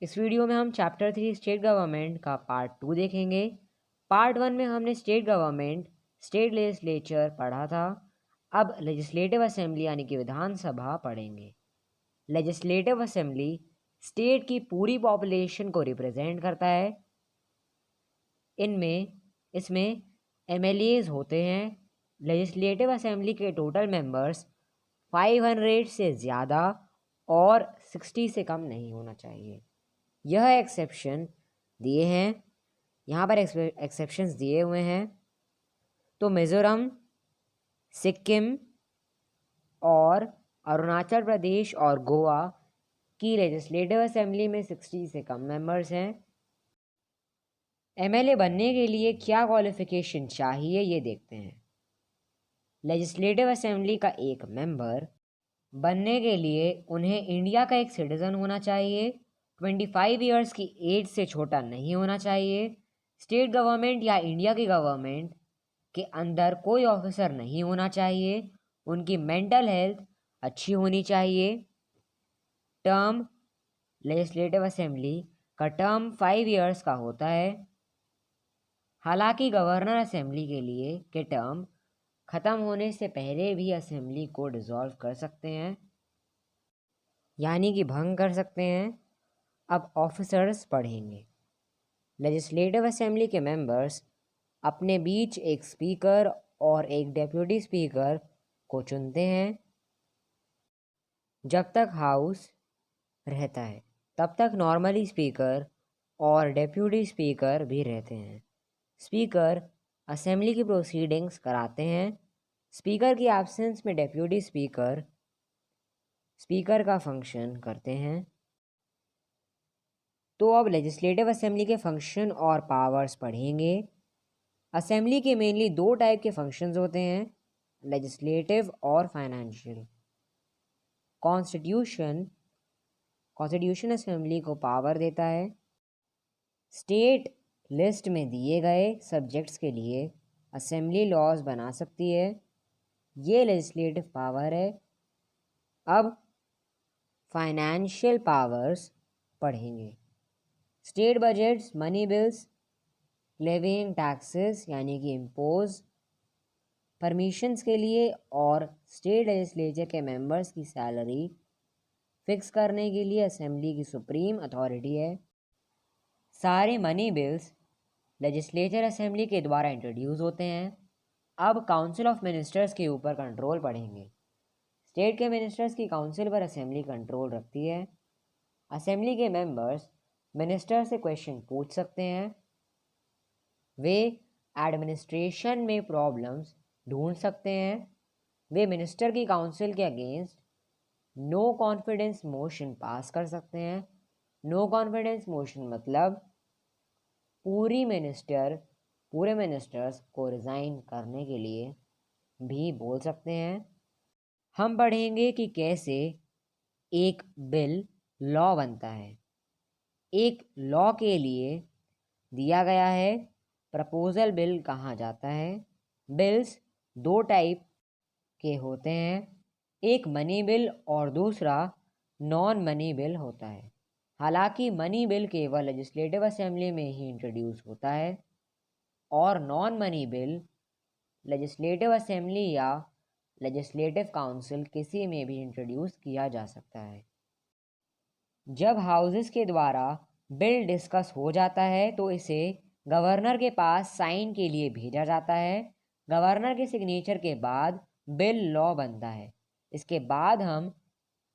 इस वीडियो में हम चैप्टर 3 स्टेट गवर्नमेंट का पार्ट 2 देखेंगे। पार्ट 1 में हमने स्टेट गवर्नमेंट, स्टेट लेजिस्लेचर पढ़ा था। अब लेजिस्लेटिव असेंबली यानी कि विधानसभा पढ़ेंगे। लेजिस्लेटिव असेंबली स्टेट की पूरी पॉपुलेशन को रिप्रेजेंट करता है। इसमें एमएलएज होते हैं। लेजिस्लेटिव असेंबली के टोटल मेंबर्स 500 से ज़्यादा और 60 से कम नहीं होना चाहिए। यह एक्सेप्शन दिए हैं, यहाँ पर एक्सेप्शंस दिए हुए हैं। तो मिज़ोरम, सिक्किम और अरुणाचल प्रदेश और गोवा की लेजिस्लेटिव असेंबली में 60 से कम मेंबर्स हैं। एमएलए बनने के लिए क्या क्वालिफिकेशन चाहिए ये देखते हैं। लेजिस्लेटिव असेंबली का एक मेंबर बनने के लिए उन्हें इंडिया का एक सिटीज़न होना चाहिए, 25 ईयर्स की एज से छोटा नहीं होना चाहिए, स्टेट गवर्नमेंट या इंडिया की गवर्नमेंट के अंदर कोई ऑफिसर नहीं होना चाहिए, उनकी मेंटल हेल्थ अच्छी होनी चाहिए। टर्म लेजिस्लेटिव असेंबली का टर्म 5 ईयर्स का होता है। हालांकि गवर्नर असेंबली के टर्म ख़त्म होने से पहले भी असेंबली को डिसॉल्व कर सकते हैं, यानी कि भंग कर सकते हैं। अब ऑफिसर्स पढ़ेंगे। लेजिस्लेटिव असेंबली के मेंबर्स अपने बीच एक स्पीकर और एक डेप्यूटी स्पीकर को चुनते हैं। जब तक हाउस रहता है तब तक नॉर्मली स्पीकर और डेप्यूटी स्पीकर भी रहते हैं। स्पीकर असेंबली की प्रोसीडिंग्स कराते हैं। स्पीकर की एब्सेंस में डेप्यूटी स्पीकर स्पीकर का फंक्शन करते हैं। तो अब लेजिस्लेटिव असेंबली के फंक्शन और पावर्स पढ़ेंगे। असेंबली के मेनली 2 टाइप के फंक्शंस होते हैं, लेजिस्लेटिव और फाइनेंशियल। कॉन्स्टिट्यूशन असेंबली को पावर देता है स्टेट लिस्ट में दिए गए सब्जेक्ट्स के लिए असेंबली लॉज बना सकती है। ये लेजिस्लेटिव पावर है। अब फाइनेंशियल पावर्स पढ़ेंगे। State budgets, money bills, levying taxes यानी कि इम्पोज, परमिशंस के लिए और स्टेट लेजिस्लेचर के मेंबर्स की सैलरी फिक्स करने के लिए असेंबली की सुप्रीम अथॉरिटी है। सारे मनी बिल्स लेजिस्लेचर असेंबली के द्वारा इंट्रोड्यूस होते हैं। अब काउंसिल ऑफ मिनिस्टर्स के ऊपर कंट्रोल पढ़ेंगे। स्टेट के मिनिस्टर्स की काउंसिल पर असेंबली कंट्रोल रखती है। असेंबली के मेंबर्स मिनिस्टर से क्वेश्चन पूछ सकते हैं। वे एडमिनिस्ट्रेशन में प्रॉब्लम्स ढूंढ सकते हैं। वे मिनिस्टर की काउंसिल के against no confidence motion pass कर सकते हैं। नो कॉन्फिडेंस मोशन मतलब पूरे मिनिस्टर्स को रिज़ाइन करने के लिए भी बोल सकते हैं। हम पढ़ेंगे कि कैसे एक बिल लॉ बनता है। एक लॉ के लिए दिया गया है प्रपोजल बिल कहा जाता है। बिल्स 2 टाइप के होते हैं, एक मनी बिल और दूसरा नॉन मनी बिल होता है। हालांकि मनी बिल केवल लेजिस्लेटिव असेंबली में ही इंट्रोड्यूस होता है और non money bill legislative assembly या लेजिस्लेटिव काउंसिल किसी में भी इंट्रोड्यूस किया जा सकता है। जब हाउसेस के द्वारा बिल डिस्कस हो जाता है तो इसे गवर्नर के पास साइन के लिए भेजा जाता है। गवर्नर के सिग्नेचर के बाद बिल लॉ बनता है। इसके बाद हम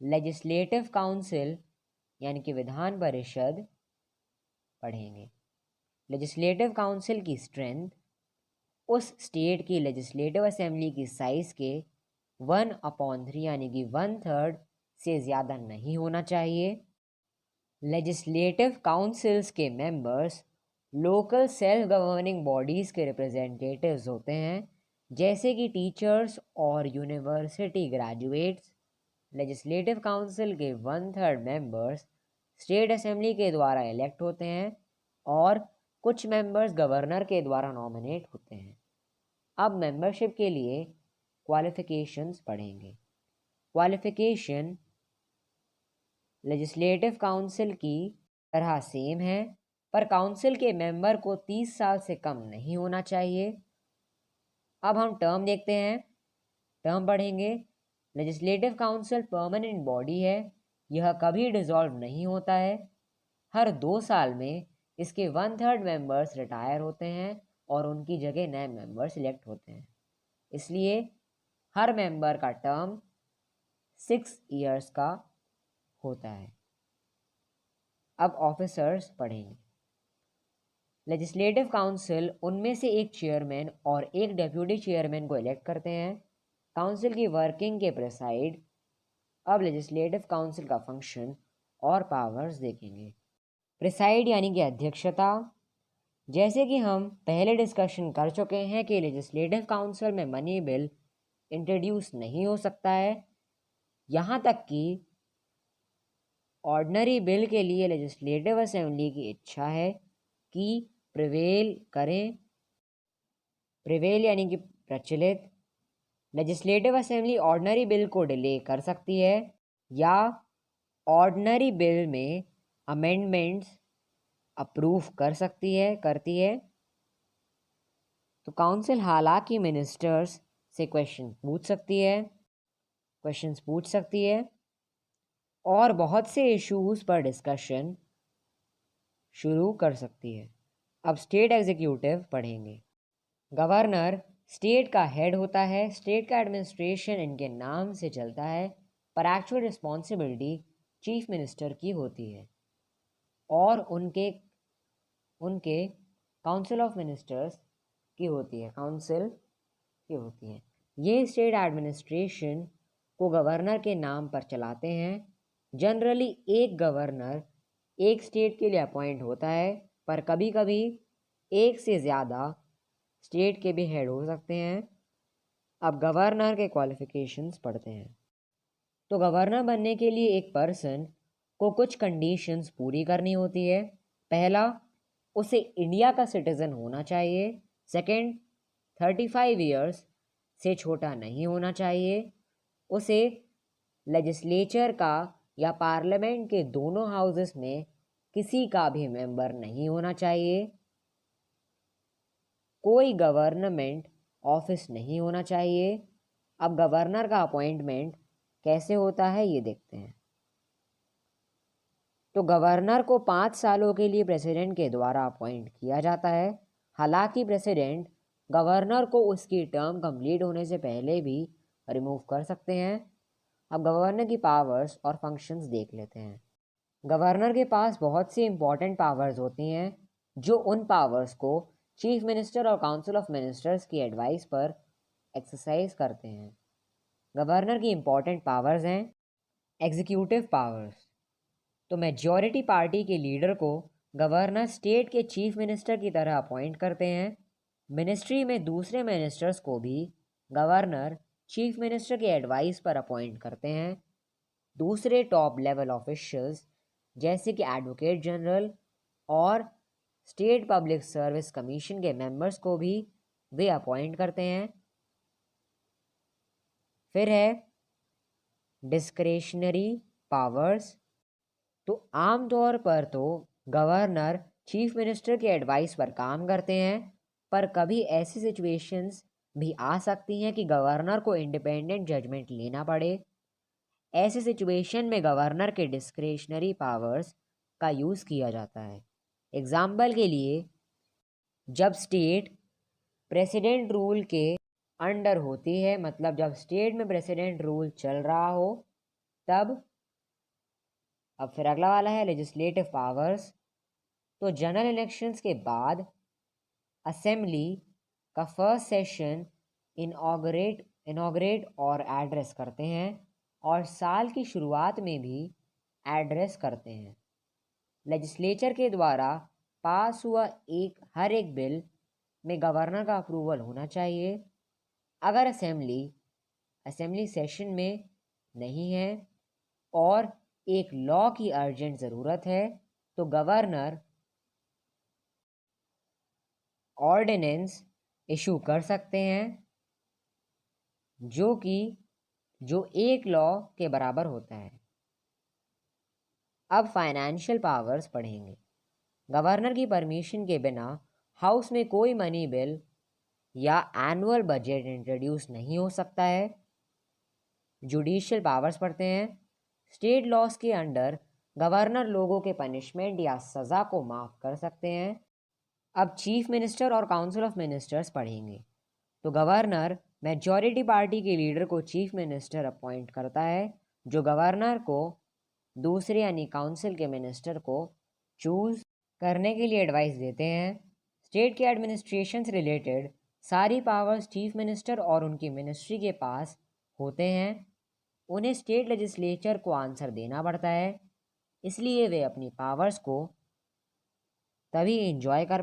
लेजिस्लेटिव काउंसिल यानी कि विधान परिषद पढ़ेंगे। लेजिस्लेटिव काउंसिल की स्ट्रेंथ उस स्टेट की लेजिस्लेटिव असेंबली की साइज के 1/3 यानी कि 1/3 से ज़्यादा नहीं होना चाहिए। लेजिस्लेटिव काउंसिल्स के members local self governing bodies के रिप्रेजेंटेटिव्स होते हैं, जैसे कि टीचर्स और यूनिवर्सिटी ग्रेजुएट्स। लेजिस्लेटिव काउंसिल के 1/3 मेंबर्स स्टेट असेंबली के द्वारा इलेक्ट होते हैं और कुछ मेंबर्स गवर्नर के द्वारा नॉमिनेट होते हैं। अब मेंबरशिप के लिए क्वालिफिकेशंस पढ़ेंगे। क्वालिफिकेशन लेजिस्लेटिव काउंसिल की तरह सेम है, पर काउंसिल के मेंबर को 30 साल से कम नहीं होना चाहिए। अब हम टर्म देखते हैं, टर्म पढ़ेंगे। लेजिस्लेटिव काउंसिल परमानेंट बॉडी है, यह कभी डिसॉल्व नहीं होता है। हर 2 साल में इसके 1/3 मेंबर्स रिटायर होते हैं और उनकी जगह नए मेंबर सिलेक्ट होते हैं। इसलिए हर मेंबर का टर्म 6 ईयर्स का होता है। अब ऑफिसर्स पढ़ेंगे। लेजिस्लेटिव काउंसिल उनमें से एक चेयरमैन और एक डेप्यूटी चेयरमैन को इलेक्ट करते हैं। काउंसिल की वर्किंग के प्रेसाइड। अब लेजिस्लेटिव काउंसिल का फंक्शन और पावर्स देखेंगे। प्रेसाइड यानी कि अध्यक्षता। जैसे कि हम पहले डिस्कशन कर चुके हैं कि लेजिस्लेटिव काउंसिल में मनी बिल इंट्रोड्यूस नहीं हो सकता है, यहाँ तक कि ऑर्डिनरी बिल के लिए लेजिस्लेटिव असेंबली की इच्छा है कि प्रिवेल यानी कि प्रचलित। लेजिस्लेटिव असेंबली ऑर्डिनरी बिल को डिले कर सकती है या ऑर्डिनरी बिल में अमेंडमेंट्स अप्रूव करती है। तो काउंसिल हालांकि मिनिस्टर्स से क्वेश्चंस पूछ सकती है और बहुत से इश्यूज पर डिस्कशन शुरू कर सकती है। अब स्टेट एग्जीक्यूटिव पढ़ेंगे। गवर्नर स्टेट का हेड होता है, स्टेट का एडमिनिस्ट्रेशन इनके नाम से चलता है, पर एक्चुअल रिस्पॉन्सिबिलिटी चीफ मिनिस्टर की होती है और उनके काउंसिल ऑफ मिनिस्टर्स की होती है, ये स्टेट एडमिनिस्ट्रेशन को गवर्नर के नाम पर चलाते हैं। जनरली एक गवर्नर एक स्टेट के लिए अपॉइंट होता है, पर कभी कभी एक से ज़्यादा स्टेट के भी हेड हो सकते हैं। अब गवर्नर के क्वालिफिकेशंस पढ़ते हैं। तो गवर्नर बनने के लिए एक पर्सन को कुछ कंडीशंस पूरी करनी होती है। पहला, उसे इंडिया का सिटीज़न होना चाहिए। सेकंड, 35 ईयर्स से छोटा नहीं होना चाहिए। उसे लेजिस्लेचर का या पार्लियामेंट के दोनों हाउसेस में किसी का भी मेंबर नहीं होना चाहिए। कोई गवर्नमेंट ऑफिस नहीं होना चाहिए। अब गवर्नर का अपॉइंटमेंट कैसे होता है ये देखते हैं। तो गवर्नर को 5 सालों के लिए प्रेसिडेंट के द्वारा अपॉइंट किया जाता है। हालांकि प्रेसिडेंट गवर्नर को उसकी टर्म कंप्लीट होने से पहले भी रिमूव कर सकते हैं। अब गवर्नर की पावर्स और फंक्शंस देख लेते हैं। गवर्नर के पास बहुत सी इंपॉर्टेंट पावर्स होती हैं, जो उन पावर्स को चीफ मिनिस्टर और काउंसिल ऑफ मिनिस्टर्स की एडवाइस पर एक्सरसाइज करते हैं। गवर्नर की इंपॉर्टेंट पावर्स हैं। एग्जीक्यूटिव पावर्स, तो मेजॉरिटी पार्टी के लीडर को गवर्नर स्टेट के चीफ मिनिस्टर की तरह अपॉइंट करते हैं। मिनिस्ट्री में दूसरे मिनिस्टर्स को भी गवर्नर चीफ मिनिस्टर के एडवाइस पर अपॉइंट करते हैं। दूसरे टॉप लेवल ऑफिशियल्स जैसे कि एडवोकेट जनरल और स्टेट पब्लिक सर्विस कमीशन के मेंबर्स को भी वे अपॉइंट करते हैं। फिर है डिस्क्रेशनरी पावर्स। तो आमतौर पर तो गवर्नर चीफ मिनिस्टर के एडवाइस पर काम करते हैं, पर कभी ऐसी सिचुएशंस भी आ सकती हैं कि गवर्नर को इंडिपेंडेंट जजमेंट लेना पड़े। ऐसे सिचुएशन में गवर्नर के डिस्क्रेशनरी पावर्स का यूज़ किया जाता है। एग्जाम्पल के लिए, जब स्टेट प्रेसिडेंट रूल के अंडर होती है, मतलब जब स्टेट में प्रेसिडेंट रूल चल रहा हो तब। अब फिर अगला वाला है लेजिस्लेटिव पावर्स। तो जनरल इलेक्शंस के बाद असेंबली का फर्स्ट सेशन इनॉग्रेट और एड्रेस करते हैं और साल की शुरुआत में भी एड्रेस करते हैं। लेजिस्लेचर के द्वारा पास हुआ हर एक बिल में गवर्नर का अप्रूवल होना चाहिए। अगर असेंबली सेशन में नहीं है और एक लॉ की अर्जेंट ज़रूरत है, तो गवर्नर ऑर्डिनेंस इशू कर सकते हैं जो एक लॉ के बराबर होता है। अब फाइनेंशियल पावर्स पढ़ेंगे। गवर्नर की परमिशन के बिना हाउस में कोई मनी बिल या एनुअल बजट इंट्रोड्यूस नहीं हो सकता है। जुडिशियल पावर्स पढ़ते हैं। स्टेट लॉस के अंडर गवर्नर लोगों के पनिशमेंट या सज़ा को माफ़ कर सकते हैं। अब चीफ मिनिस्टर और काउंसिल ऑफ मिनिस्टर्स पढ़ेंगे। तो गवर्नर मेजॉरिटी पार्टी के लीडर को चीफ मिनिस्टर अपॉइंट करता है, जो गवर्नर को दूसरे यानी काउंसिल के मिनिस्टर को चूज़ करने के लिए एडवाइस देते हैं। स्टेट के एडमिनिस्ट्रेशन से रिलेटेड सारी पावर्स चीफ मिनिस्टर और उनकी मिनिस्ट्री के पास होते हैं। उन्हें स्टेट लेजिस्लेचर को आंसर देना पड़ता है, इसलिए वे अपनी पावर्स को तभी इंजॉय कर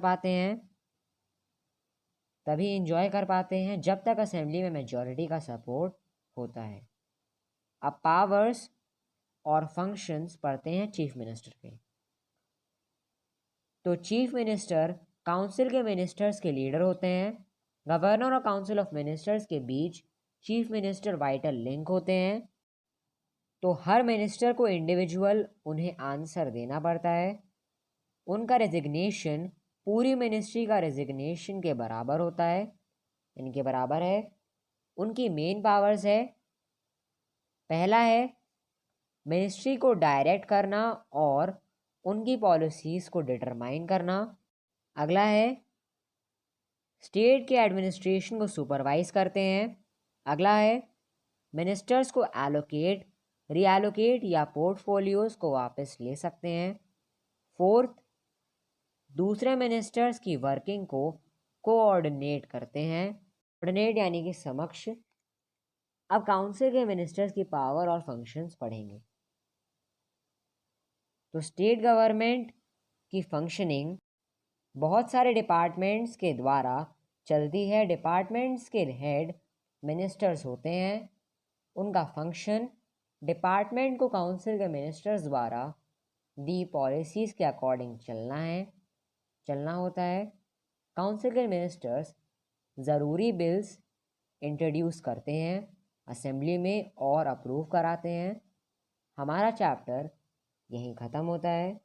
पाते हैं जब तक असेंबली में मेजॉरिटी का सपोर्ट होता है। अब पावर्स और फंक्शंस पढ़ते हैं चीफ मिनिस्टर के। तो चीफ मिनिस्टर काउंसिल के मिनिस्टर्स के लीडर होते हैं। गवर्नर और काउंसिल ऑफ मिनिस्टर्स के बीच चीफ मिनिस्टर वाइटल लिंक होते हैं। तो हर मिनिस्टर को इंडिविजुअल उन्हें आंसर देना पड़ता है। उनका रेजिग्नेशन पूरी मिनिस्ट्री का रेजिग्नेशन के बराबर होता है, इनके बराबर है। उनकी मेन पावर्स है, पहला है मिनिस्ट्री को डायरेक्ट करना और उनकी पॉलिसीज़ को डिटरमाइन करना। अगला है स्टेट के एडमिनिस्ट्रेशन को सुपरवाइज करते हैं। अगला है मिनिस्टर्स को एलोकेट, रीएलोकेट या पोर्टफोलियोज को वापस ले सकते हैं। फोर्थ, दूसरे मिनिस्टर्स की वर्किंग को कोऑर्डिनेट करते हैं, कोऑर्डिनेट यानी कि समक्ष। अब काउंसिल के मिनिस्टर्स की पावर और फंक्शंस पढ़ेंगे। तो स्टेट गवर्नमेंट की फंक्शनिंग बहुत सारे डिपार्टमेंट्स के द्वारा चलती है। डिपार्टमेंट्स के हेड मिनिस्टर्स होते हैं। उनका फंक्शन डिपार्टमेंट को काउंसिल के मिनिस्टर्स द्वारा दी पॉलिसीज़ के अकॉर्डिंग चलना होता है। काउंसिल के मिनिस्टर्स ज़रूरी बिल्स इंट्रोड्यूस करते हैं असेंबली में और अप्रूव कराते हैं। हमारा चैप्टर यहीं ख़त्म होता है।